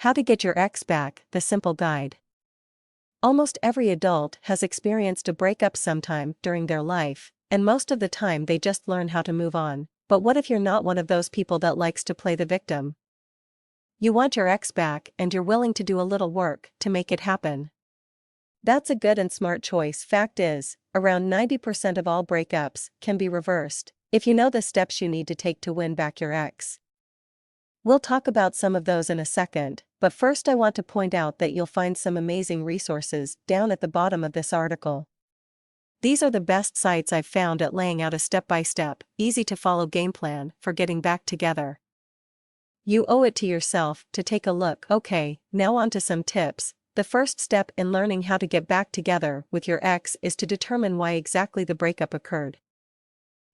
How to Get Your Ex Back, the Simple Guide. Almost every adult has experienced a breakup sometime during their life, and most of the time they just learn how to move on. But what if you're not one of those people that likes to play the victim? You want your ex back and you're willing to do a little work to make it happen. That's a good and smart choice. Fact is, around 90% of all breakups can be reversed if you know the steps you need to take to win back your ex. We'll talk about some of those in a second, but first I want to point out that you'll find some amazing resources down at the bottom of this article. These are the best sites I've found at laying out a step-by-step, easy-to-follow game plan for getting back together. You owe it to yourself to take a look. Okay, now on to some tips. The first step in learning how to get back together with your ex is to determine why exactly the breakup occurred.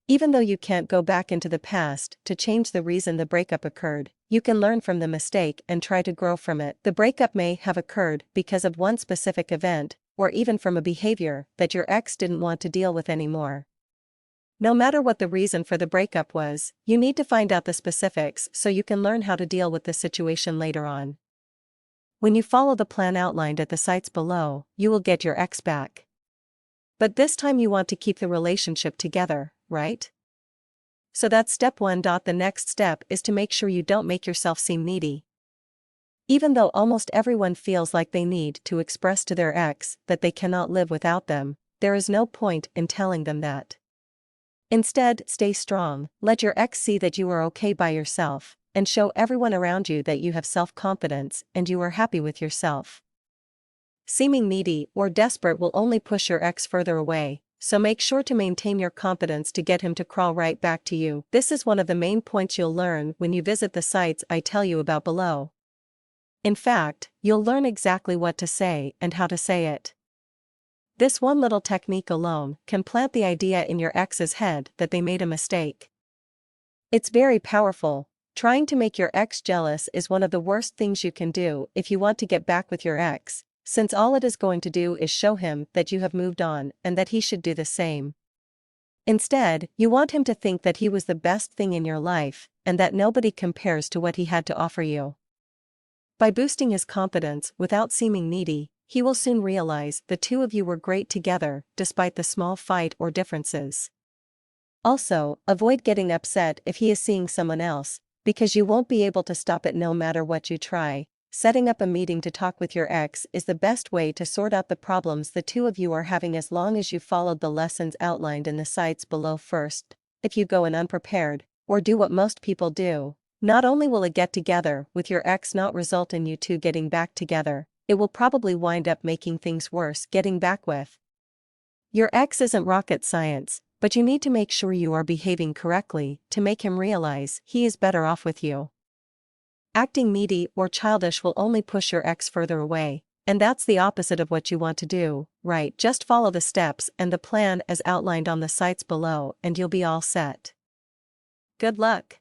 Even though you can't go back into the past to change the reason the breakup occurred, you can learn from the mistake and try to grow from it. The breakup may have occurred because of one specific event, or even from a behavior that your ex didn't want to deal with anymore. No matter what the reason for the breakup was, you need to find out the specifics so you can learn how to deal with the situation later on. When you follow the plan outlined at the sites below, you will get your ex back. But this time you want to keep the relationship together, right? So that's step 1. The next step is to make sure you don't make yourself seem needy. Even though almost everyone feels like they need to express to their ex that they cannot live without them, there is no point in telling them that. Instead, stay strong, let your ex see that you are okay by yourself, and show everyone around you that you have self-confidence and you are happy with yourself. Seeming needy or desperate will only push your ex further away, so make sure to maintain your confidence to get him to crawl right back to you. This is one of the main points you'll learn when you visit the sites I tell you about below. In fact, you'll learn exactly what to say and how to say it. This one little technique alone can plant the idea in your ex's head that they made a mistake. It's very powerful. Trying to make your ex jealous is one of the worst things you can do if you want to get back with your ex, since all it is going to do is show him that you have moved on and that he should do the same. Instead, you want him to think that he was the best thing in your life and that nobody compares to what he had to offer you. By boosting his confidence without seeming needy, he will soon realize the two of you were great together despite the small fight or differences. Also, avoid getting upset if he is seeing someone else, because you won't be able to stop it no matter what you try. Setting up a meeting to talk with your ex is the best way to sort out the problems the two of you are having, as long as you followed the lessons outlined in the sites below. First, if you go in unprepared, or do what most people do, not only will a get-together with your ex not result in you two getting back together, it will probably wind up making things worse getting back with. Your ex isn't rocket science, but you need to make sure you are behaving correctly to make him realize he is better off with you. Acting needy or childish will only push your ex further away, and that's the opposite of what you want to do, right? Just follow the steps and the plan as outlined on the sites below and you'll be all set. Good luck!